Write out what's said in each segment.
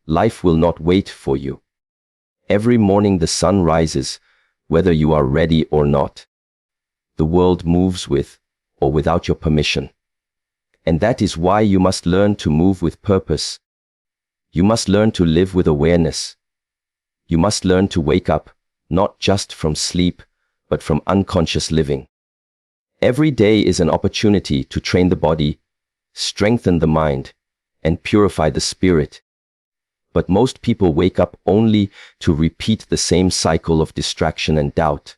life will not wait for you. Every morning the sun rises, whether you are ready or not. The world moves with or without your permission. And that is why you must learn to move with purpose. You must learn to live with awareness. You must learn to wake up, not just from sleep, but from unconscious living. Every day is an opportunity to train the body, strengthen the mind, and purify the spirit. But most people wake up only to repeat the same cycle of distraction and doubt.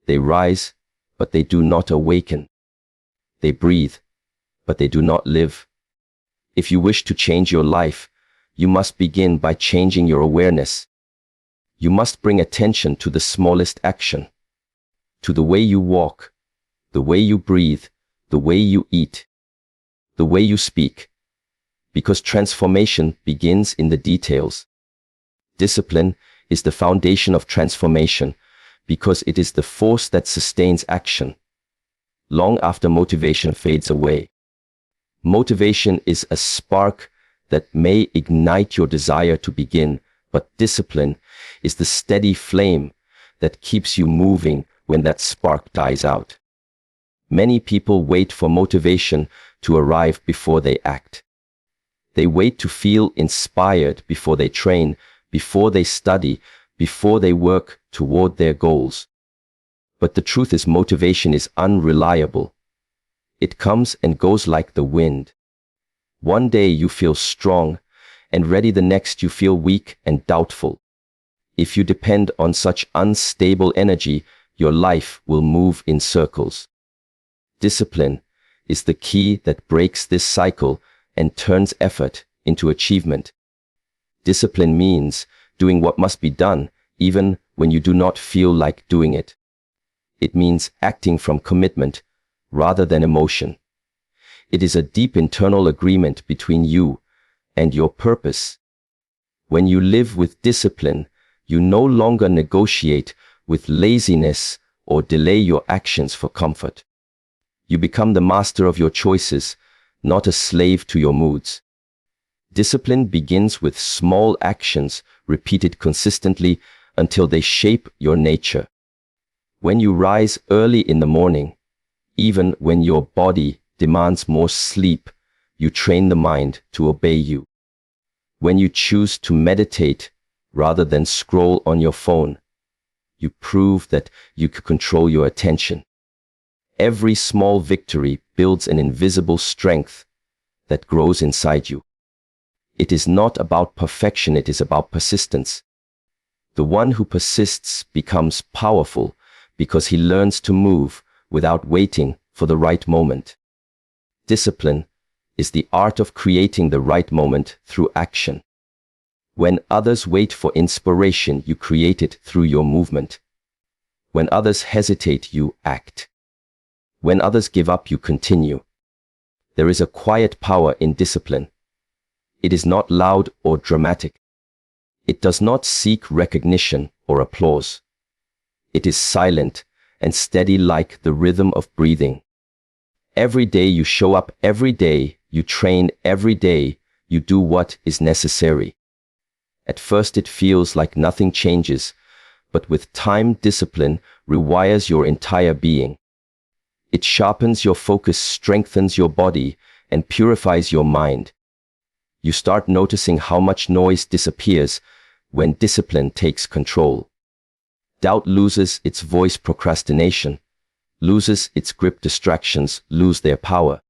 They rise, but they do not awaken. They breathe, but they do not live. If you wish to change your life, you must begin by changing your awareness. You must bring attention to the smallest action, to the way you walk, the way you breathe, the way you eat, the way you speak, because transformation begins in the details. Discipline is the foundation of transformation because it is the force that sustains action, long after motivation fades away. Motivation is a spark that may ignite your desire to begin, but discipline is the steady flame that keeps you moving when that spark dies out. Many people wait for motivation to arrive before they act. They wait to feel inspired before they train, before they study, before they work toward their goals. But the truth is, motivation is unreliable. It comes and goes like the wind. One day you feel strong and ready, the next you feel weak and doubtful. If you depend on such unstable energy, your life will move in circles. Discipline is the key that breaks this cycle and turns effort into achievement. Discipline means doing what must be done even when you do not feel like doing it. It means acting from commitment rather than emotion. It is a deep internal agreement between you and your purpose. When you live with discipline, you no longer negotiate with laziness or delay your actions for comfort. You become the master of your choices, not a slave to your moods. Discipline begins with small actions repeated consistently until they shape your nature. When you rise early in the morning, even when your body demands more sleep, you train the mind to obey you. When you choose to meditate rather than scroll on your phone, you prove that you can control your attention. Every small victory builds an invisible strength that grows inside you. It is not about perfection, it is about persistence. The one who persists becomes powerful because he learns to move without waiting for the right moment. Discipline is the art of creating the right moment through action. When others wait for inspiration, you create it through your movement. When others hesitate, you act. When others give up, you continue. There is a quiet power in discipline. It is not loud or dramatic. It does not seek recognition or applause. It is silent and steady like the rhythm of breathing. Every day you show up, every day you train, every day you do what is necessary. At first it feels like nothing changes, but with time, discipline rewires your entire being. It sharpens your focus, strengthens your body, and purifies your mind. You start noticing how much noise disappears when discipline takes control. Doubt loses its voice, procrastination loses its grip, distractions lose their power.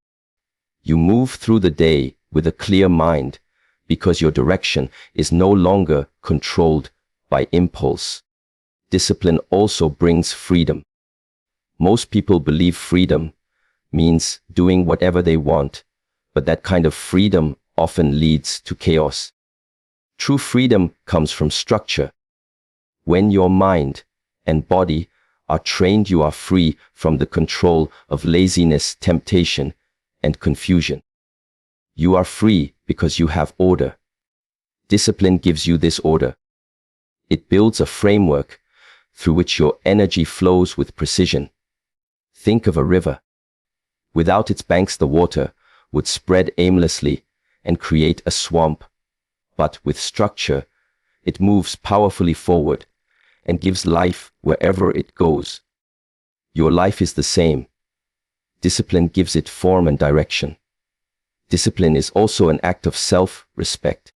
You move through the day with a clear mind because your direction is no longer controlled by impulse. Discipline also brings freedom. Most people believe freedom means doing whatever they want, but that kind of freedom often leads to chaos. True freedom comes from structure. When your mind and body are trained, you are free from the control of laziness, temptation, and confusion. You are free because you have order. Discipline gives you this order. It builds a framework through which your energy flows with precision. Think of a river. Without its banks, the water would spread aimlessly and create a swamp. but with structure, it moves powerfully forward and gives life wherever it goes. Your life is the same. Discipline gives it form and direction. Discipline is also an act of self-respect.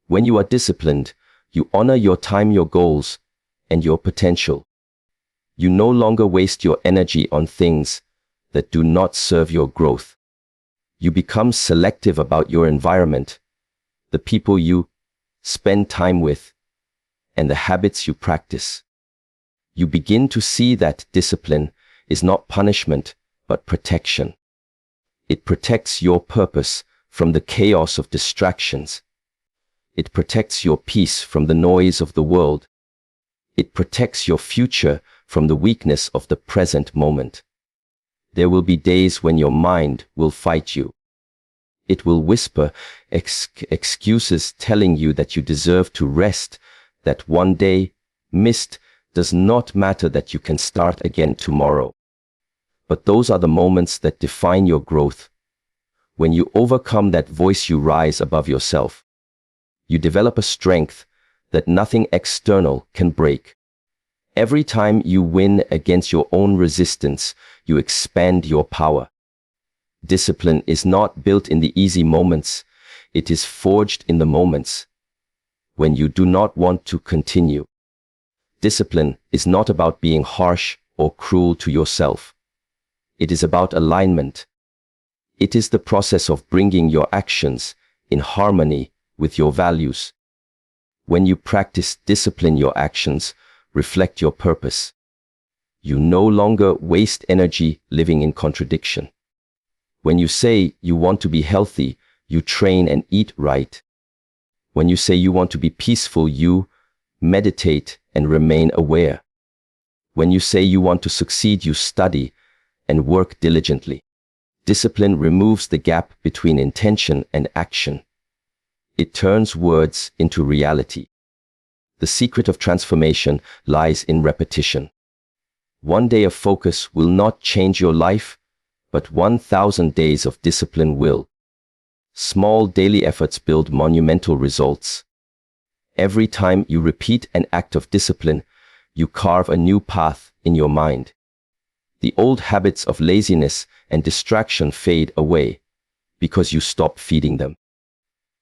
When you are disciplined, you honor your time, your goals, and your potential. You no longer waste your energy on things that do not serve your growth. You become selective about your environment, the people you spend time with, and the habits you practice. You begin to see that discipline is not punishment, but protection. It protects your purpose from the chaos of distractions. It protects your peace from the noise of the world. It protects your future from the weakness of the present moment. There will be days when your mind will fight you. It will whisper excuses telling you that you deserve to rest, that one day missed does not matter, that you can start again tomorrow. But those are the moments that define your growth. When you overcome that voice, you rise above yourself. You develop a strength that nothing external can break. Every time you win against your own resistance, you expand your power. Discipline is not built in the easy moments. It is forged in the moments when you do not want to continue. Discipline is not about being harsh or cruel to yourself. It is about alignment. It is the process of bringing your actions in harmony with your values. When you practice discipline, your actions reflect your purpose. You no longer waste energy living in contradiction. When you say you want to be healthy, you train and eat right. When you say you want to be peaceful, you meditate and remain aware. When you say you want to succeed, you study and work diligently. Discipline removes the gap between intention and action. It turns words into reality. The secret of transformation lies in repetition. One day of focus will not change your life, but 1,000 days of discipline will. Small daily efforts build monumental results. Every time you repeat an act of discipline, you carve a new path in your mind. The old habits of laziness and distraction fade away because you stop feeding them.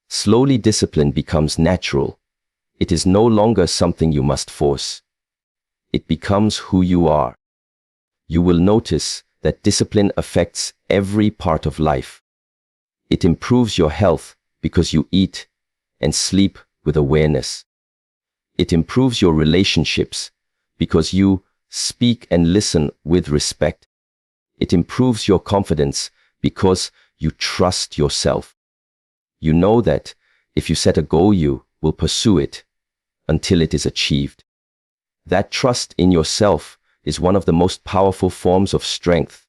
Slowly, discipline becomes natural. It is no longer something you must force. It becomes who you are. You will notice that discipline affects every part of life. It improves your health because you eat and sleep with awareness. It improves your relationships because you speak and listen with respect. It improves your confidence because you trust yourself. You know that if you set a goal, you will pursue it until it is achieved. That trust in yourself is one of the most powerful forms of strength.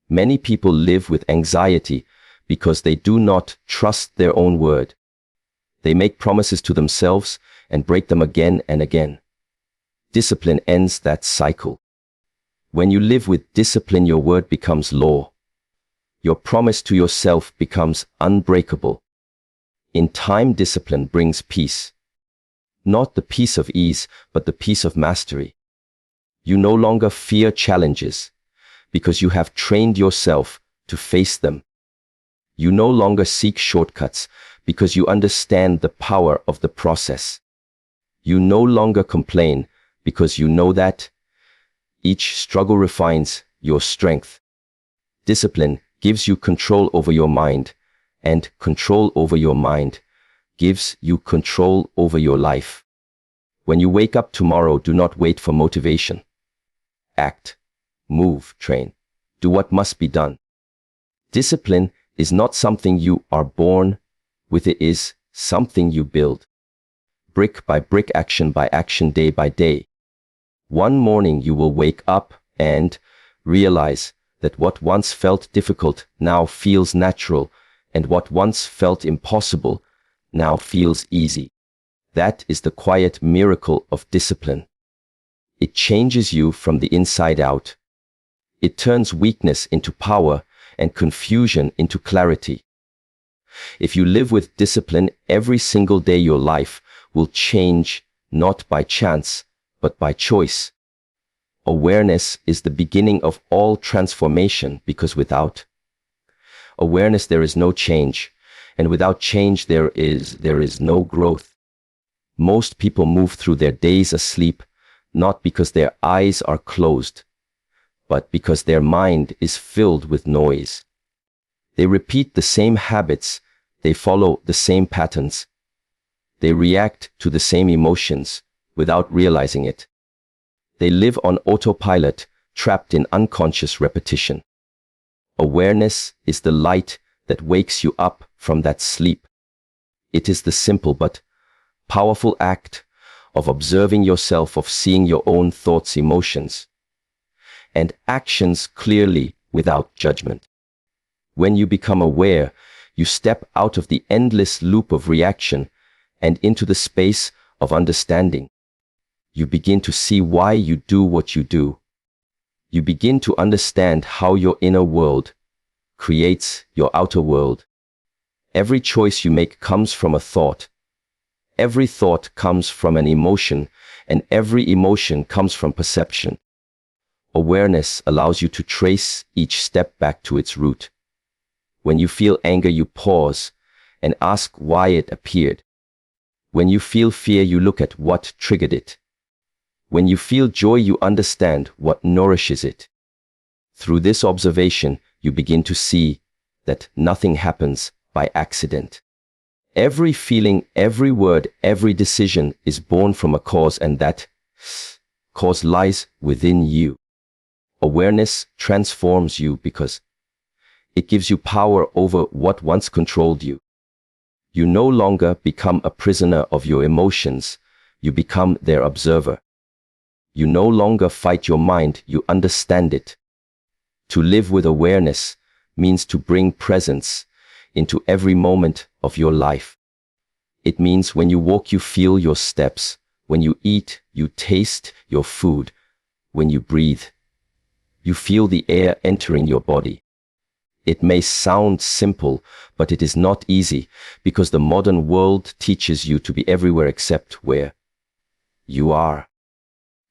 Many people live with anxiety because they do not trust their own word. They make promises to themselves and break them again and again. Discipline ends that cycle. When you live with discipline, your word becomes law. Your promise to yourself becomes unbreakable. In time, discipline brings peace. Not the peace of ease, but the peace of mastery. You no longer fear challenges because you have trained yourself to face them. You no longer seek shortcuts because you understand the power of the process. You no longer complain because you know that each struggle refines your strength. Discipline gives you control over your mind, and control over your mind gives you control over your life. When you wake up tomorrow, do not wait for motivation. Act, move, train, do what must be done. Discipline is not something you are born with, it is something you build. Brick by brick, action by action, day by day. One morning you will wake up and realize that what once felt difficult now feels natural, and what once felt impossible now feels easy. That is the quiet miracle of discipline. It changes you from the inside out. It turns weakness into power and confusion into clarity. If you live with discipline, every single day your life will change, not by chance, but by choice. Awareness is the beginning of all transformation, because without awareness there is no change, and without change there is no growth. Most people move through their days asleep, not because their eyes are closed, but because their mind is filled with noise. They repeat the same habits, they follow the same patterns, they react to the same emotions without realizing it. They live on autopilot, trapped in unconscious repetition. Awareness is the light that wakes you up from that sleep. It is the simple but powerful act of observing yourself, of seeing your own thoughts, emotions, and actions clearly without judgment. When you become aware, you step out of the endless loop of reaction and into the space of understanding. You begin to see why you do what you do. You begin to understand how your inner world creates your outer world. Every choice you make comes from a thought. Every thought comes from an emotion, and every emotion comes from perception. Awareness allows you to trace each step back to its root. When you feel anger, you pause and ask why it appeared. When you feel fear, you look at what triggered it. When you feel joy, you understand what nourishes it. Through this observation, you begin to see that nothing happens by accident. Every feeling, every word, every decision is born from a cause, and that cause lies within you. Awareness transforms you because it gives you power over what once controlled you. You no longer become a prisoner of your emotions, you become their observer. You no longer fight your mind, you understand it. To live with awareness means to bring presence into every moment of your life. It means when you walk, you feel your steps. When you eat, you taste your food. When you breathe, you feel the air entering your body. It may sound simple, but it is not easy, because the modern world teaches you to be everywhere except where you are.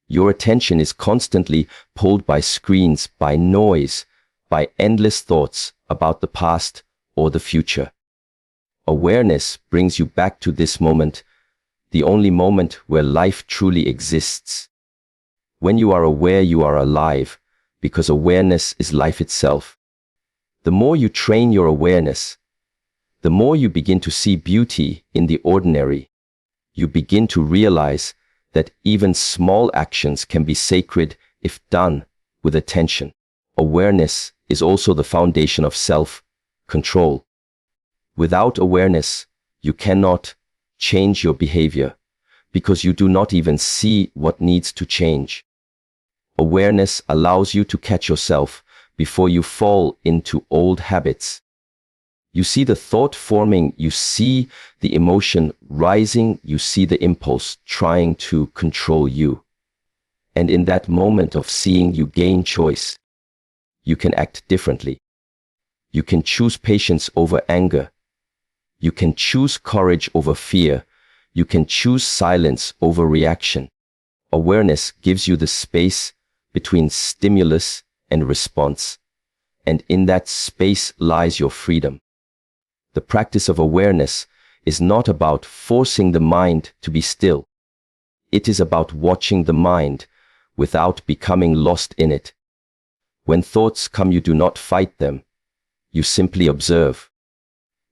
Your attention is constantly pulled by screens, by noise, by endless thoughts about the past or the future. Awareness brings you back to this moment, the only moment where life truly exists. When you are aware, you are alive, because awareness is life itself. The more you train your awareness, the more you begin to see beauty in the ordinary. You begin to realize that even small actions can be sacred if done with attention. Awareness is also the foundation of self-control. Without awareness, you cannot change your behavior, because you do not even see what needs to change. Awareness allows you to catch yourself before you fall into old habits. You see the thought forming, you see the emotion rising, you see the impulse trying to control you. And in that moment of seeing, you gain choice. You can act differently. You can choose patience over anger. You can choose courage over fear. You can choose silence over reaction. Awareness gives you the space between stimulus and response, and in that space lies your freedom. The practice of awareness is not about forcing the mind to be still. It is about watching the mind without becoming lost in it. When thoughts come, you do not fight them. You simply observe.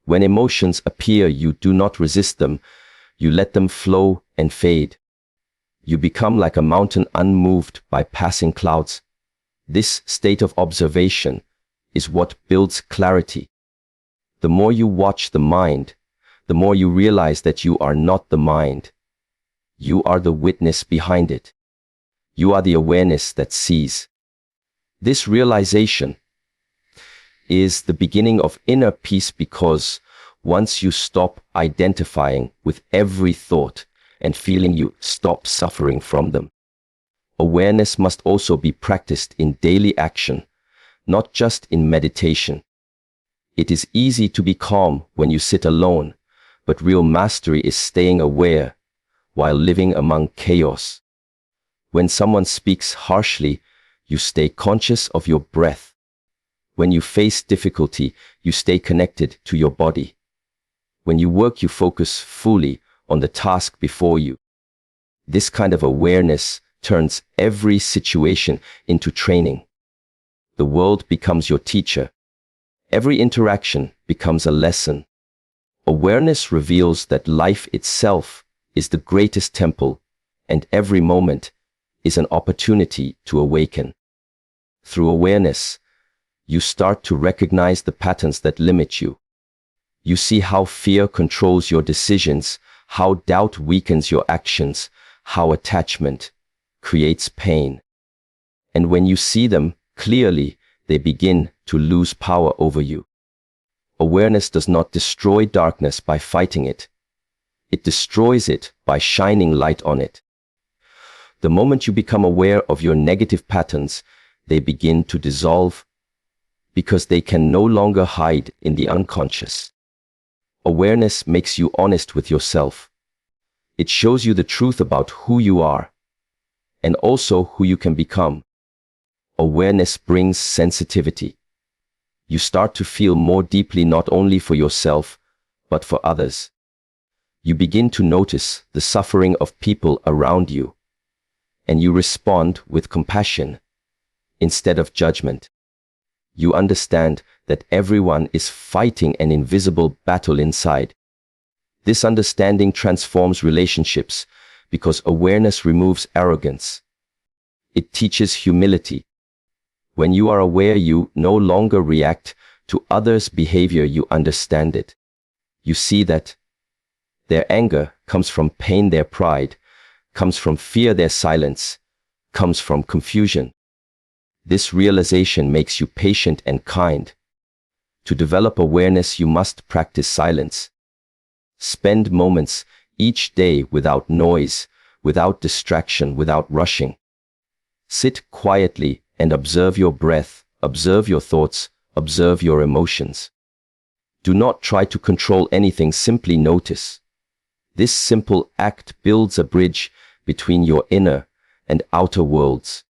When emotions appear, you do not resist them. You let them flow and fade. You become like a mountain unmoved by passing clouds. This state of observation is what builds clarity. The more you watch the mind, the more you realize that you are not the mind. You are the witness behind it. You are the awareness that sees. This realization is the beginning of inner peace, because once you stop identifying with every thought and feeling, you stop suffering from them. Awareness must also be practiced in daily action, not just in meditation. It is easy to be calm when you sit alone, but real mastery is staying aware while living among chaos. When someone speaks harshly, you stay conscious of your breath. When you face difficulty, you stay connected to your body. When you work, you focus fully on the task before you. This kind of awareness turns every situation into training. The world becomes your teacher. Every interaction becomes a lesson. Awareness reveals that life itself is the greatest temple, and every moment is an opportunity to awaken. Through awareness, you start to recognize the patterns that limit you. You see how fear controls your decisions, how doubt weakens your actions, how attachment creates pain. And when you see them clearly, they begin to lose power over you. Awareness does not destroy darkness by fighting it. It destroys it by shining light on it. The moment you become aware of your negative patterns, they begin to dissolve because they can no longer hide in the unconscious. Awareness makes you honest with yourself. It shows you the truth about who you are and also who you can become. Awareness brings sensitivity. You start to feel more deeply not only for yourself, but for others. You begin to notice the suffering of people around you, and you respond with compassion instead of judgment. You understand that everyone is fighting an invisible battle inside. This understanding transforms relationships because awareness removes arrogance. It teaches humility. When you are aware, you no longer react to others' behavior, you understand it. You see that their anger comes from pain, their pride comes from fear, their silence comes from confusion. This realization makes you patient and kind. To develop awareness, you must practice silence. Spend moments each day without noise, without distraction, without rushing. Sit quietly and observe your breath, observe your thoughts, observe your emotions. Do not try to control anything, simply notice. This simple act builds a bridge between your inner and outer worlds.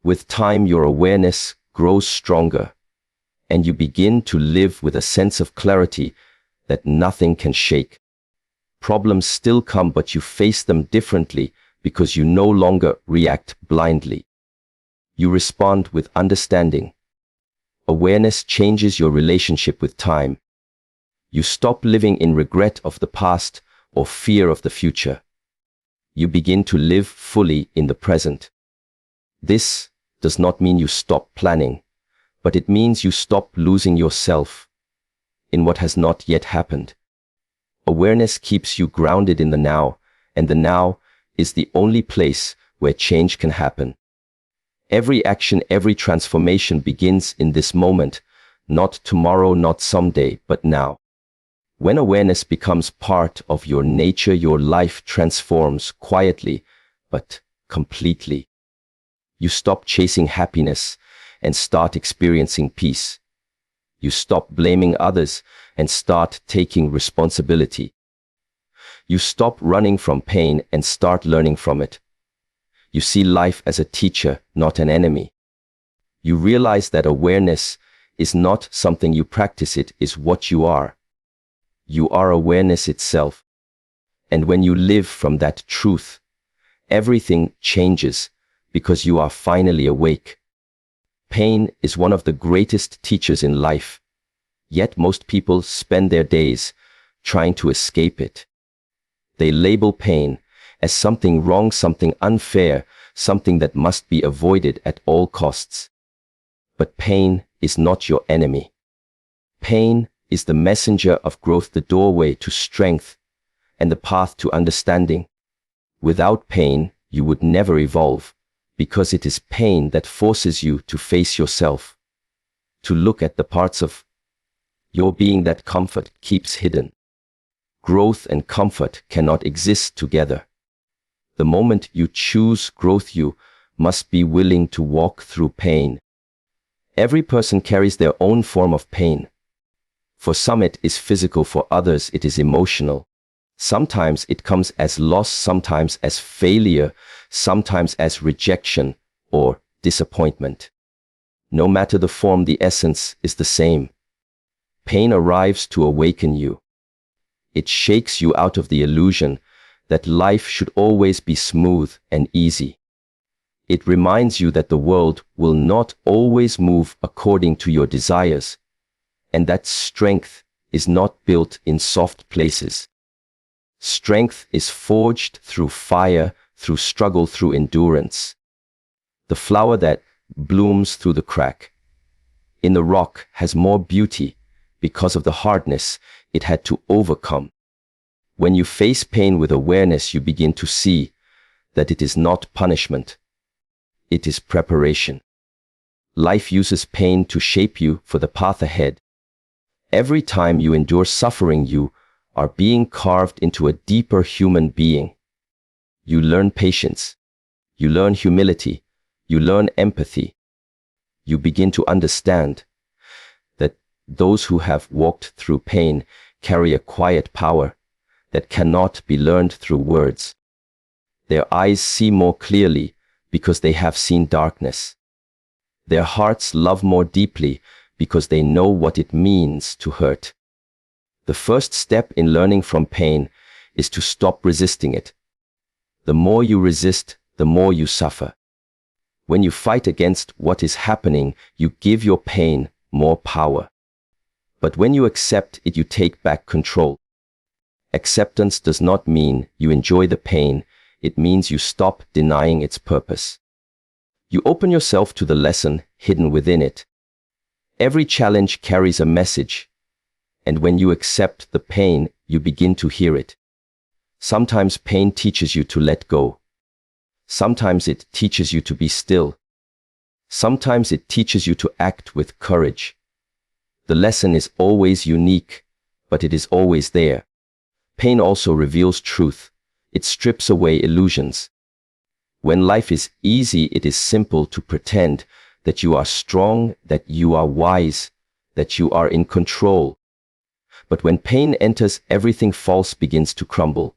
With time, your awareness grows stronger, and you begin to live with a sense of clarity that nothing can shake. Problems still come, but you face them differently because you no longer react blindly. You respond with understanding. Awareness changes your relationship with time. You stop living in regret of the past or fear of the future. You begin to live fully in the present. This does not mean you stop planning, but it means you stop losing yourself in what has not yet happened. Awareness keeps you grounded in the now, and the now is the only place where change can happen. Every action, every transformation begins in this moment, not tomorrow, not someday, but now. When awareness becomes part of your nature, your life transforms quietly, but completely. You stop chasing happiness and start experiencing peace. You stop blaming others and start taking responsibility. You stop running from pain and start learning from it. You see life as a teacher, not an enemy. You realize that awareness is not something you practice, it is what you are. You are awareness itself. And when you live from that truth, everything changes because you are finally awake. Pain is one of the greatest teachers in life, yet most people spend their days trying to escape it. They label pain as something wrong, something unfair, something that must be avoided at all costs. But pain is not your enemy. Pain is the messenger of growth, the doorway to strength, and the path to understanding. Without pain, you would never evolve, because it is pain that forces you to face yourself, to look at the parts of your being that comfort keeps hidden. Growth and comfort cannot exist together. The moment you choose growth, you must be willing to walk through pain. Every person carries their own form of pain. For some it is physical, for others it is emotional. Sometimes it comes as loss, sometimes as failure, sometimes as rejection or disappointment. No matter the form, the essence is the same. Pain arrives to awaken you. It shakes you out of the illusion that life should always be smooth and easy. It reminds you that the world will not always move according to your desires, and that strength is not built in soft places. Strength is forged through fire, through struggle, through endurance. The flower that blooms through the crack in the rock has more beauty because of the hardness it had to overcome. When you face pain with awareness, you begin to see that it is not punishment. It is preparation. Life uses pain to shape you for the path ahead. Every time you endure suffering, you are being carved into a deeper human being. You learn patience. You learn humility. You learn empathy. You begin to understand that those who have walked through pain carry a quiet power that cannot be learned through words. Their eyes see more clearly because they have seen darkness. Their hearts love more deeply because they know what it means to hurt. The first step in learning from pain is to stop resisting it. The more you resist, the more you suffer. When you fight against what is happening, you give your pain more power. But when you accept it, you take back control. Acceptance does not mean you enjoy the pain. It means you stop denying its purpose. You open yourself to the lesson hidden within it. Every challenge carries a message, and when you accept the pain, you begin to hear it. Sometimes pain teaches you to let go. Sometimes it teaches you to be still. Sometimes it teaches you to act with courage. The lesson is always unique, but it is always there. Pain also reveals truth. It strips away illusions. When life is easy, it is simple to pretend that you are strong, that you are wise, that you are in control. But when pain enters, everything false begins to crumble.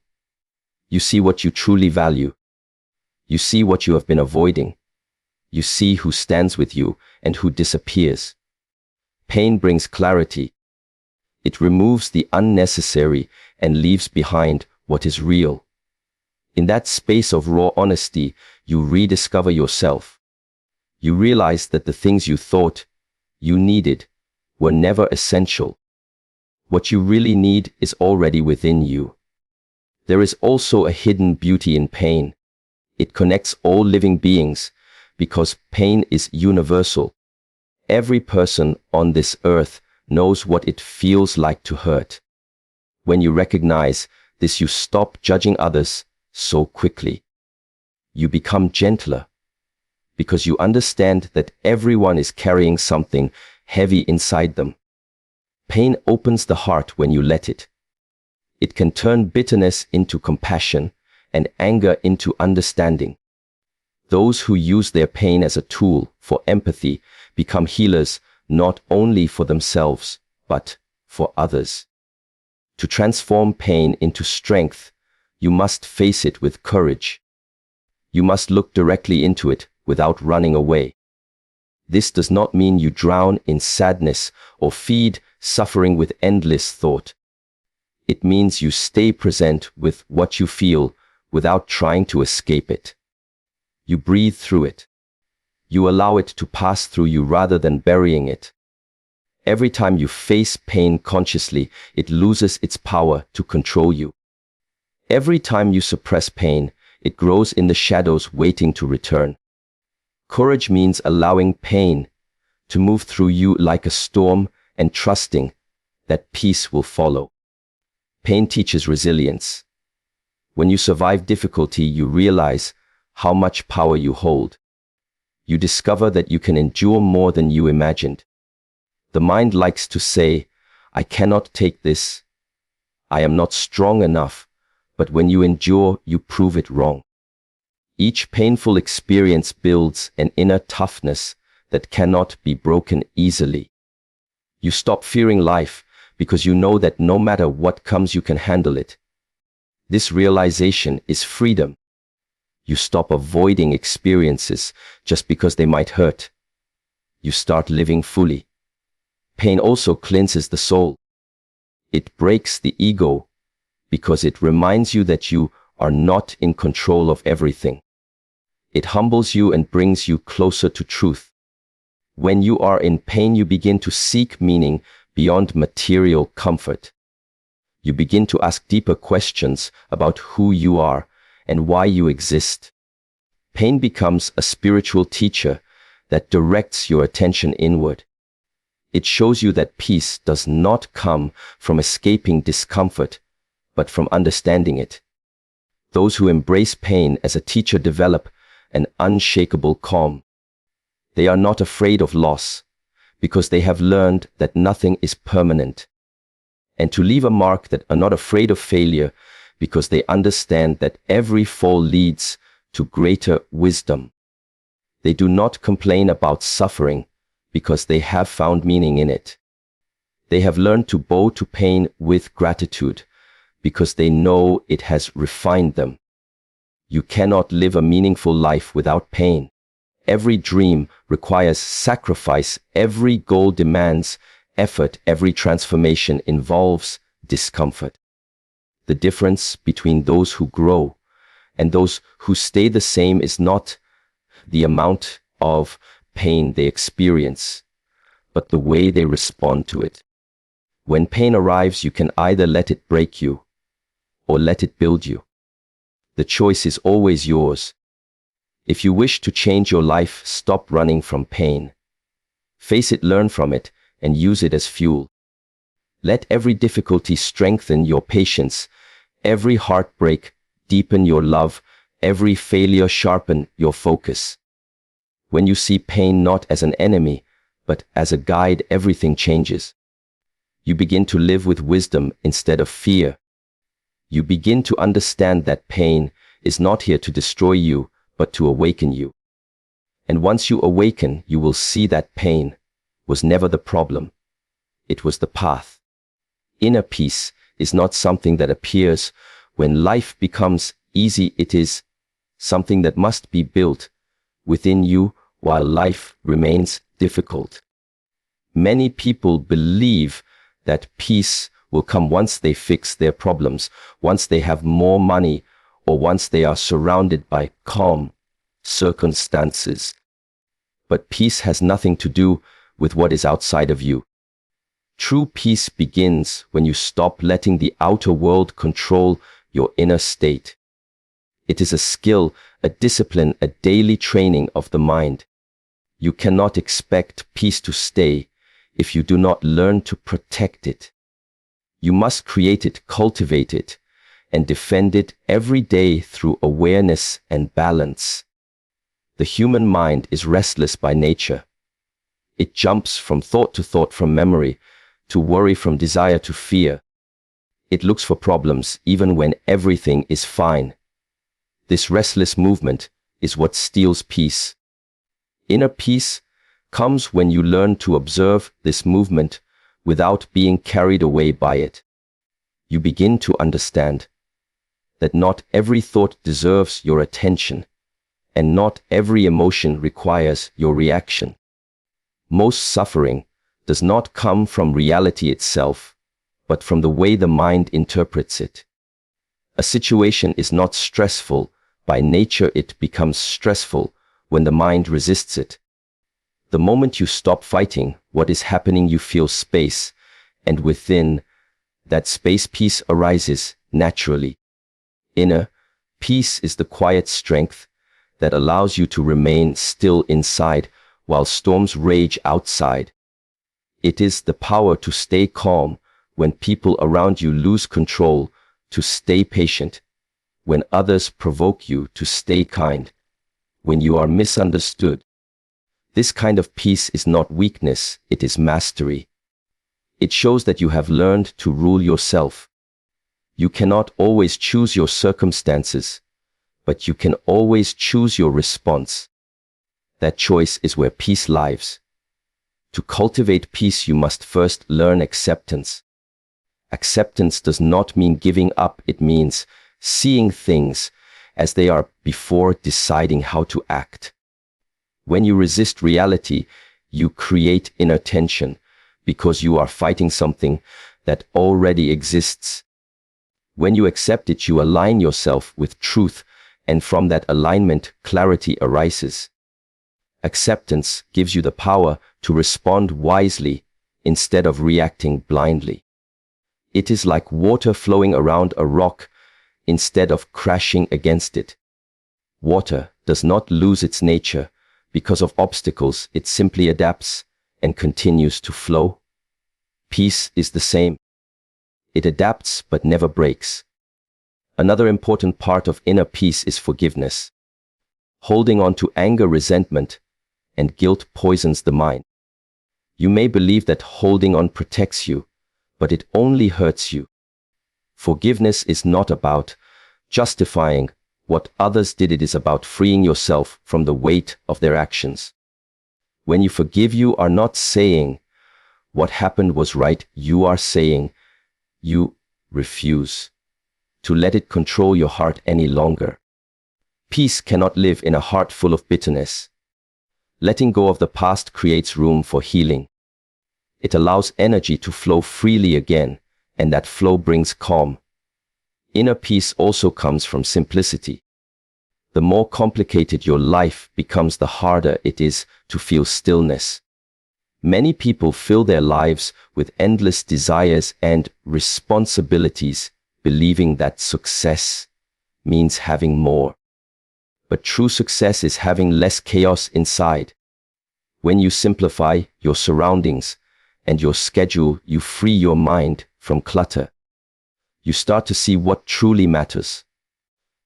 You see what you truly value. You see what you have been avoiding. You see who stands with you and who disappears. Pain brings clarity. It removes the unnecessary and leaves behind what is real. In that space of raw honesty, you rediscover yourself. You realize that the things you thought you needed were never essential. What you really need is already within you. There is also a hidden beauty in pain. It connects all living beings because pain is universal. Every person on this earth knows what it feels like to hurt. When you recognize this, you stop judging others so quickly. You become gentler because you understand that everyone is carrying something heavy inside them. Pain opens the heart when you let it. It can turn bitterness into compassion and anger into understanding. Those who use their pain as a tool for empathy become healers not only for themselves, but for others. To transform pain into strength, you must face it with courage. You must look directly into it without running away. This does not mean you drown in sadness or feed suffering with endless thought. It means you stay present with what you feel without trying to escape it. You breathe through it. You allow it to pass through you rather than burying it. Every time you face pain consciously, it loses its power to control you. Every time you suppress pain, it grows in the shadows waiting to return. Courage means allowing pain to move through you like a storm and trusting that peace will follow. Pain teaches resilience. When you survive difficulty, you realize how much power you hold. You discover that you can endure more than you imagined. The mind likes to say, "I cannot take this. I am not strong enough." But when you endure, you prove it wrong. Each painful experience builds an inner toughness that cannot be broken easily. You stop fearing life because you know that no matter what comes, you can handle it. This realization is freedom. You stop avoiding experiences just because they might hurt. You start living fully. Pain also cleanses the soul. It breaks the ego because it reminds you that you are not in control of everything. It humbles you and brings you closer to truth. When you are in pain, you begin to seek meaning beyond material comfort. You begin to ask deeper questions about who you are and why you exist. Pain becomes a spiritual teacher that directs your attention inward. It shows you that peace does not come from escaping discomfort, but from understanding it. Those who embrace pain as a teacher develop an unshakable calm. They are not afraid of loss, because they have learned that nothing is permanent. And to leave a mark, that are not afraid of failure, because they understand that every fall leads to greater wisdom. They do not complain about suffering, because they have found meaning in it. They have learned to bow to pain with gratitude, because they know it has refined them. You cannot live a meaningful life without pain. Every dream requires sacrifice. Every goal demands effort. Every transformation involves discomfort. The difference between those who grow and those who stay the same is not the amount of pain they experience, but the way they respond to it. When pain arrives, you can either let it break you or let it build you. The choice is always yours. If you wish to change your life, stop running from pain. Face it, learn from it, and use it as fuel. Let every difficulty strengthen your patience, every heartbreak deepen your love, every failure sharpen your focus. When you see pain not as an enemy, but as a guide, everything changes. You begin to live with wisdom instead of fear. You begin to understand that pain is not here to destroy you, but to awaken you. And once you awaken, you will see that pain was never the problem. It was the path. Inner peace is not something that appears when life becomes easy. It is something that must be built within you while life remains difficult. Many people believe that peace will come once they fix their problems, once they have more money, or once they are surrounded by calm circumstances. But peace has nothing to do with what is outside of you. True peace begins when you stop letting the outer world control your inner state. It is a skill, a discipline, a daily training of the mind. You cannot expect peace to stay if you do not learn to protect it. You must create it, cultivate it, and defend it every day through awareness and balance. The human mind is restless by nature. It jumps from thought to thought, from memory to worry, from desire to fear. It looks for problems even when everything is fine. This restless movement is what steals peace. Inner peace comes when you learn to observe this movement without being carried away by it. You begin to understand that not every thought deserves your attention, and not every emotion requires your reaction. Most suffering does not come from reality itself, but from the way the mind interprets it. A situation is not stressful by nature. It becomes stressful when the mind resists it. The moment you stop fighting what is happening, you feel space, and within that space, peace arises naturally. Inner peace is the quiet strength that allows you to remain still inside while storms rage outside. It is the power to stay calm when people around you lose control, to stay patient when others provoke you, to stay kind when you are misunderstood. This kind of peace is not weakness, it is mastery. It shows that you have learned to rule yourself. You cannot always choose your circumstances, but you can always choose your response. That choice is where peace lives. To cultivate peace, you must first learn acceptance. Acceptance does not mean giving up, it means seeing things as they are before deciding how to act. When you resist reality, you create inner tension because you are fighting something that already exists. When you accept it, you align yourself with truth, and from that alignment, clarity arises. Acceptance gives you the power to respond wisely instead of reacting blindly. It is like water flowing around a rock instead of crashing against it. Water does not lose its nature because of obstacles, it simply adapts and continues to flow. Peace is the same. It adapts but never breaks. Another important part of inner peace is forgiveness. Holding on to anger, resentment, and guilt poisons the mind. You may believe that holding on protects you, but it only hurts you. Forgiveness is not about justifying what others did, it is about freeing yourself from the weight of their actions. When you forgive, you are not saying what happened was right, you are saying you refuse to let it control your heart any longer. Peace cannot live in a heart full of bitterness. Letting go of the past creates room for healing. It allows energy to flow freely again, and that flow brings calm. Inner peace also comes from simplicity. The more complicated your life becomes, the harder it is to feel stillness. Many people fill their lives with endless desires and responsibilities, believing that success means having more. But true success is having less chaos inside. When you simplify your surroundings and your schedule, you free your mind from clutter. You start to see what truly matters.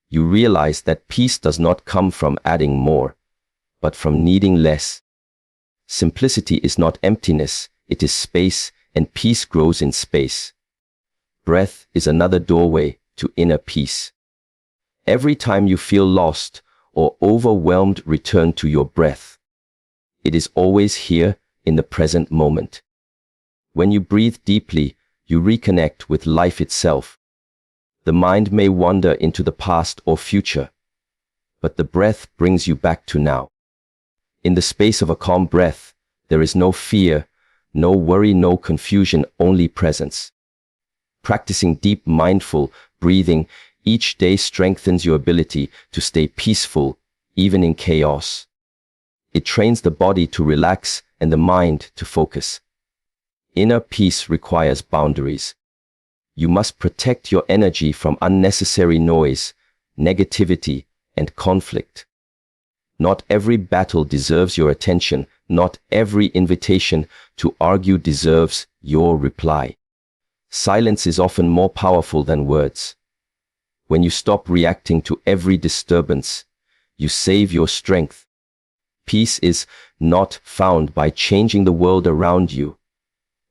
You realize that peace does not come from adding more, but from needing less. Simplicity is not emptiness, it is space, and peace grows in space. Breath is another doorway to inner peace. Every time you feel lost or overwhelmed, return to your breath. It is always here in the present moment. When you breathe deeply, you reconnect with life itself. The mind may wander into the past or future, but the breath brings you back to now. In the space of a calm breath, there is no fear, no worry, no confusion, only presence. Practicing deep mindful breathing each day strengthens your ability to stay peaceful, even in chaos. It trains the body to relax and the mind to focus. Inner peace requires boundaries. You must protect your energy from unnecessary noise, negativity, and conflict. Not every battle deserves your attention. Not every invitation to argue deserves your reply. Silence is often more powerful than words. When you stop reacting to every disturbance, you save your strength. Peace is not found by changing the world around you,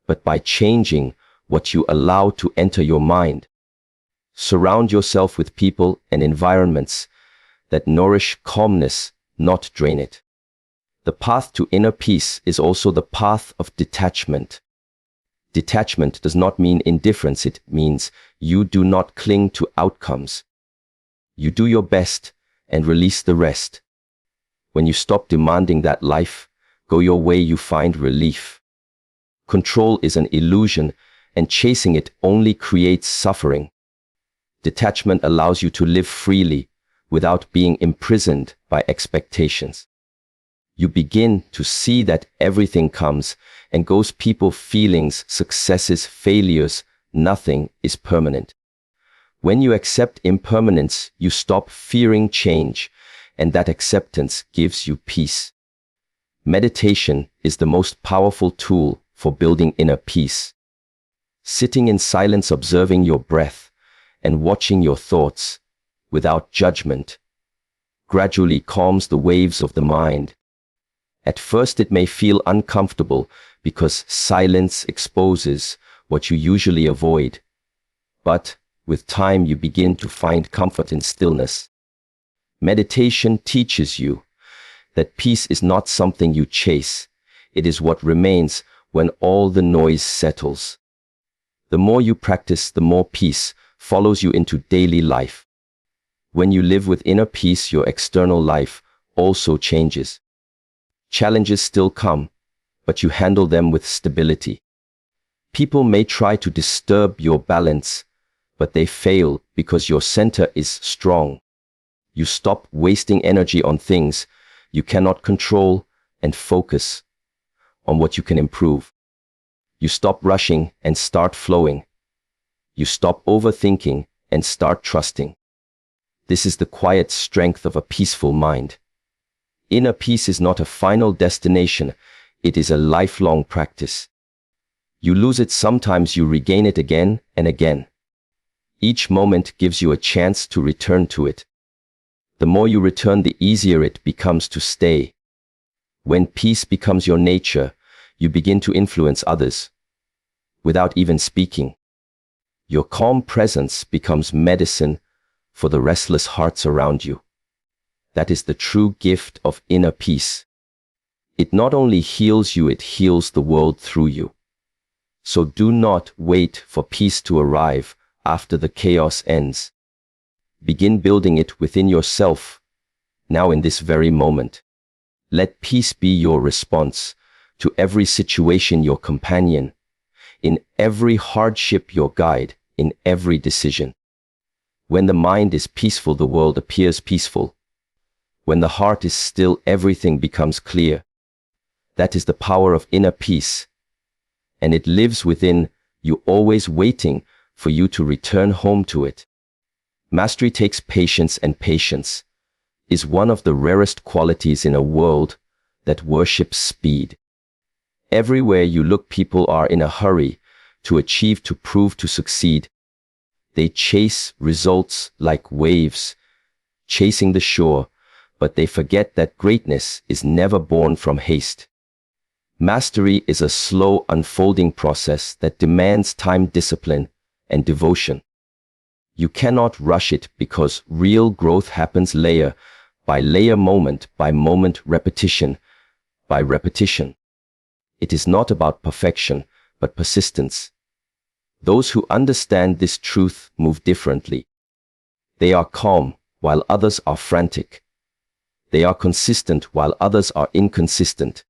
but by changing what you allow to enter your mind. Surround yourself with people and environments that nourish calmness, not drain it. The path to inner peace is also the path of detachment. Detachment does not mean indifference, it means you do not cling to outcomes. You do your best and release the rest. When you stop demanding that life go your way, you find relief. Control is an illusion, and chasing it only creates suffering. Detachment allows you to live freely without being imprisoned by expectations. You begin to see that everything comes and goes, people, feelings, successes, failures, nothing is permanent. When you accept impermanence, you stop fearing change, and that acceptance gives you peace. Meditation is the most powerful tool for building inner peace. Sitting in silence, observing your breath, and watching your thoughts without judgment gradually calms the waves of the mind. At first it may feel uncomfortable because silence exposes what you usually avoid. But with time you begin to find comfort in stillness. Meditation teaches you that peace is not something you chase. It is what remains when all the noise settles. The more you practice, the more peace follows you into daily life. When you live with inner peace, your external life also changes. Challenges still come, but you handle them with stability. People may try to disturb your balance, but they fail because your center is strong. You stop wasting energy on things you cannot control and focus on what you can improve. You stop rushing and start flowing. You stop overthinking and start trusting. This is the quiet strength of a peaceful mind. Inner peace is not a final destination, it is a lifelong practice. You lose it sometimes, you regain it again and again. Each moment gives you a chance to return to it. The more you return, the easier it becomes to stay. When peace becomes your nature, you begin to influence others without even speaking. Your calm presence becomes medicine for the restless hearts around you. That is the true gift of inner peace. It not only heals you, it heals the world through you. So do not wait for peace to arrive after the chaos ends. Begin building it within yourself, now in this very moment. Let peace be your response to every situation, your companion, in every hardship, your guide, in every decision. When the mind is peaceful, the world appears peaceful. When the heart is still, everything becomes clear. That is the power of inner peace. And it lives within you, always waiting for you to return home to it. Mastery takes patience, and patience is one of the rarest qualities in a world that worships speed. Everywhere you look, people are in a hurry to achieve, to prove, to succeed. They chase results like waves chasing the shore, but they forget that greatness is never born from haste. Mastery is a slow unfolding process that demands time, discipline, and devotion. You cannot rush it because real growth happens layer by layer, moment by moment, repetition by repetition. It is not about perfection, but persistence. Those who understand this truth move differently. They are calm while others are frantic. They are consistent while others are inconsistent.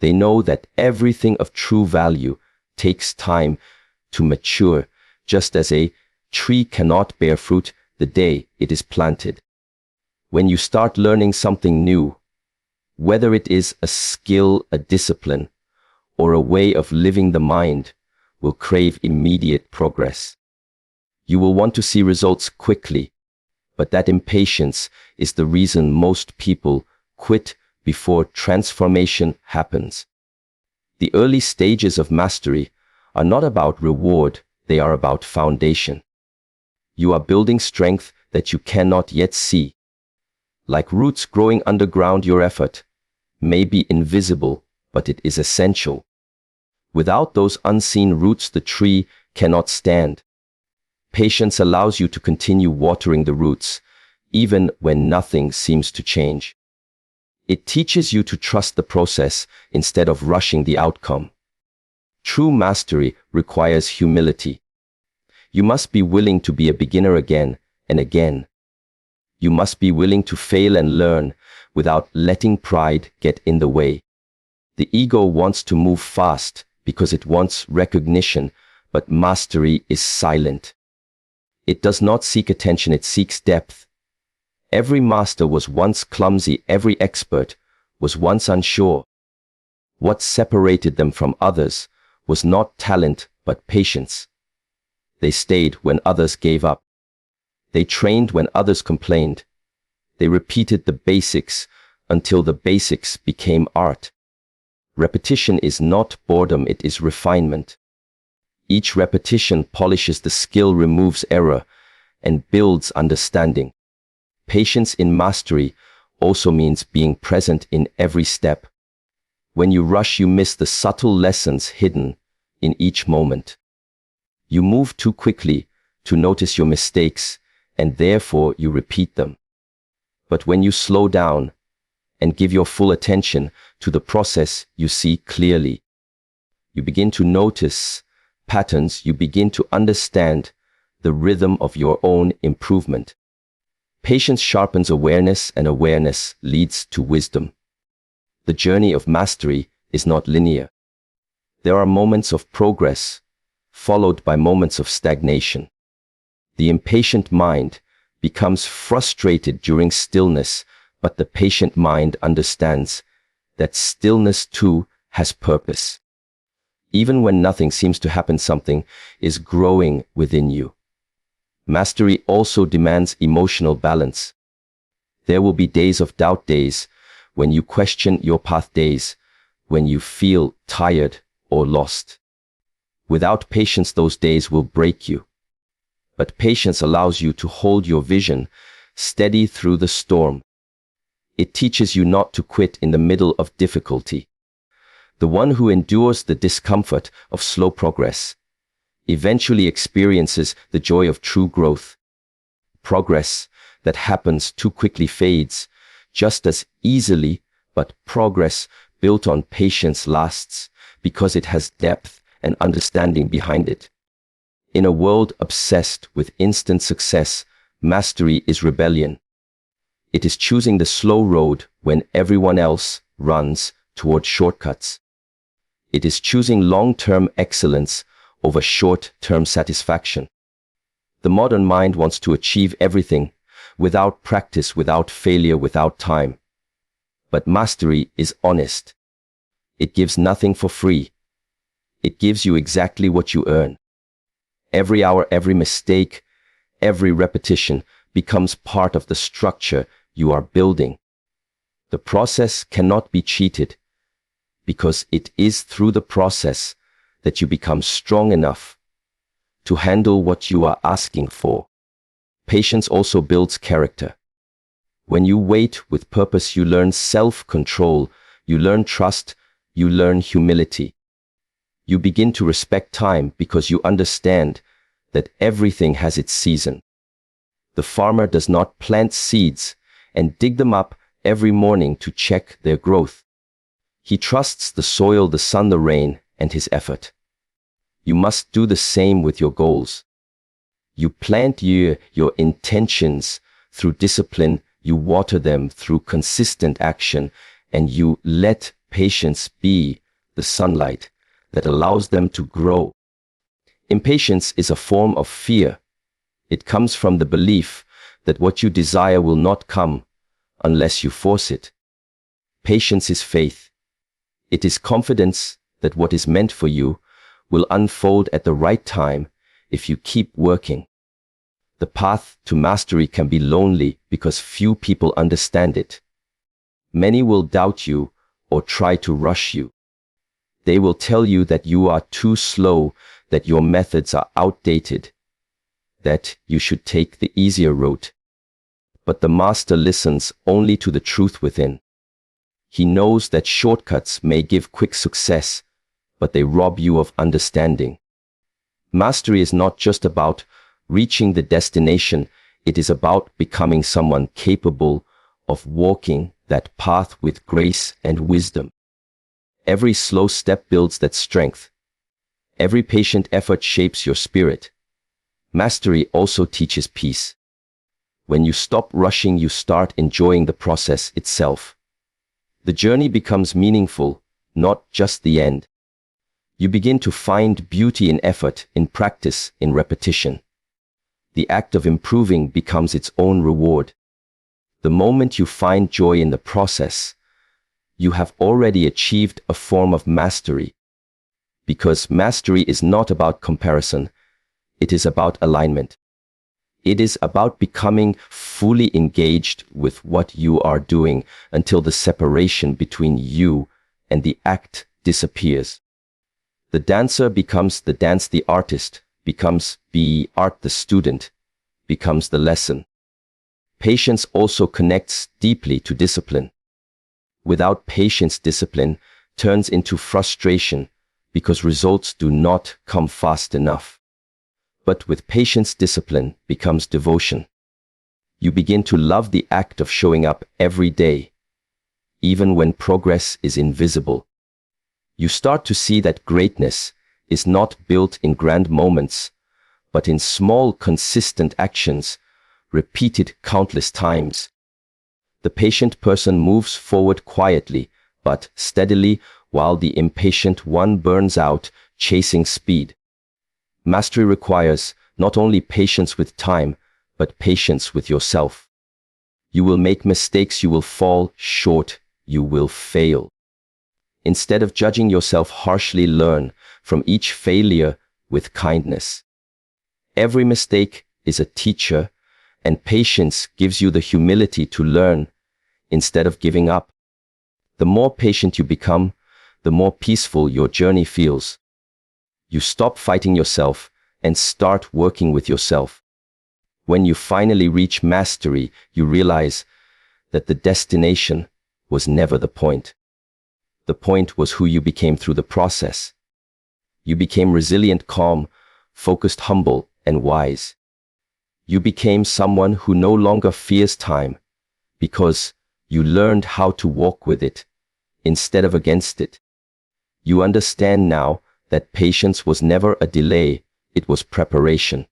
They know that everything of true value takes time to mature, just as a tree cannot bear fruit the day it is planted. When you start learning something new, whether it is a skill, a discipline, or a way of living, the mind will crave immediate progress. You will want to see results quickly, but that impatience is the reason most people quit before transformation happens. The early stages of mastery are not about reward, they are about foundation. You are building strength that you cannot yet see. Like roots growing underground, your effort may be invisible, but it is essential. Without those unseen roots, the tree cannot stand. Patience allows you to continue watering the roots, even when nothing seems to change. It teaches you to trust the process instead of rushing the outcome. True mastery requires humility. You must be willing to be a beginner again and again. You must be willing to fail and learn without letting pride get in the way. The ego wants to move fast because it wants recognition, but mastery is silent. It does not seek attention, it seeks depth. Every master was once clumsy, every expert was once unsure. What separated them from others was not talent, but patience. They stayed when others gave up. They trained when others complained. They repeated the basics until the basics became art. Repetition is not boredom, it is refinement. Each repetition polishes the skill, removes error, and builds understanding. Patience in mastery also means being present in every step. When you rush, you miss the subtle lessons hidden in each moment. You move too quickly to notice your mistakes, and therefore you repeat them. But when you slow down and give your full attention to the process, you see clearly. You begin to notice patterns, you begin to understand the rhythm of your own improvement. Patience sharpens awareness, and awareness leads to wisdom. The journey of mastery is not linear. There are moments of progress, followed by moments of stagnation. The impatient mind becomes frustrated during stillness, but the patient mind understands that stillness too has purpose. Even when nothing seems to happen, something is growing within you. Mastery also demands emotional balance. There will be days of doubt, days when you question your path, days when you feel tired or lost. Without patience, those days will break you. But patience allows you to hold your vision steady through the storm. It teaches you not to quit in the middle of difficulty. The one who endures the discomfort of slow progress eventually experiences the joy of true growth. Progress that happens too quickly fades just as easily, but progress built on patience lasts because it has depth and understanding behind it. In a world obsessed with instant success, mastery is rebellion. It is choosing the slow road when everyone else runs toward shortcuts. It is choosing long-term excellence over short-term satisfaction. The modern mind wants to achieve everything without practice, without failure, without time. But mastery is honest. It gives nothing for free. It gives you exactly what you earn. Every hour, every mistake, every repetition becomes part of the structure you are building. The process cannot be cheated, because it is through the process that you become strong enough to handle what you are asking for. Patience also builds character. When you wait with purpose, you learn self-control, you learn trust, you learn humility. You begin to respect time because you understand that everything has its season. The farmer does not plant seeds and dig them up every morning to check their growth. He trusts the soil, the sun, the rain, and his effort. You must do the same with your goals. You plant your intentions through discipline, you water them through consistent action, and you let patience be the sunlight that allows them to grow. Impatience is a form of fear. It comes from the belief that what you desire will not come unless you force it. Patience is faith. It is confidence that what is meant for you will unfold at the right time if you keep working. The path to mastery can be lonely because few people understand it. Many will doubt you or try to rush you. They will tell you that you are too slow, that your methods are outdated, that you should take the easier route. But the master listens only to the truth within. He knows that shortcuts may give quick success, but they rob you of understanding. Mastery is not just about reaching the destination, it is about becoming someone capable of walking that path with grace and wisdom. Every slow step builds that strength. Every patient effort shapes your spirit. Mastery also teaches peace. When you stop rushing, you start enjoying the process itself. The journey becomes meaningful, not just the end. You begin to find beauty in effort, in practice, in repetition. The act of improving becomes its own reward. The moment you find joy in the process, you have already achieved a form of mastery. Because mastery is not about comparison, it is about alignment. It is about becoming fully engaged with what you are doing until the separation between you and the act disappears. The dancer becomes the dance, the artist becomes the art, the student becomes the lesson. Patience also connects deeply to discipline. Without patience, discipline turns into frustration because results do not come fast enough. But with patience, discipline becomes devotion. You begin to love the act of showing up every day, even when progress is invisible. You start to see that greatness is not built in grand moments, but in small, consistent actions, repeated countless times. The patient person moves forward quietly, but steadily, while the impatient one burns out, chasing speed. Mastery requires not only patience with time, but patience with yourself. You will make mistakes, you will fall short, you will fail. Instead of judging yourself harshly, learn from each failure with kindness. Every mistake is a teacher, and patience gives you the humility to learn instead of giving up. The more patient you become, the more peaceful your journey feels. You stop fighting yourself and start working with yourself. When you finally reach mastery, you realize that the destination was never the point. The point was who you became through the process. You became resilient, calm, focused, humble, and wise. You became someone who no longer fears time because you learned how to walk with it instead of against it. You understand now that patience was never a delay, it was preparation.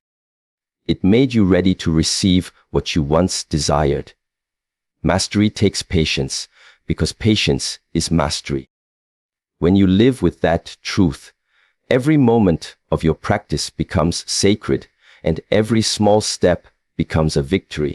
It made you ready to receive what you once desired. Mastery takes patience because patience is mastery. When you live with that truth, every moment of your practice becomes sacred and every small step becomes a victory.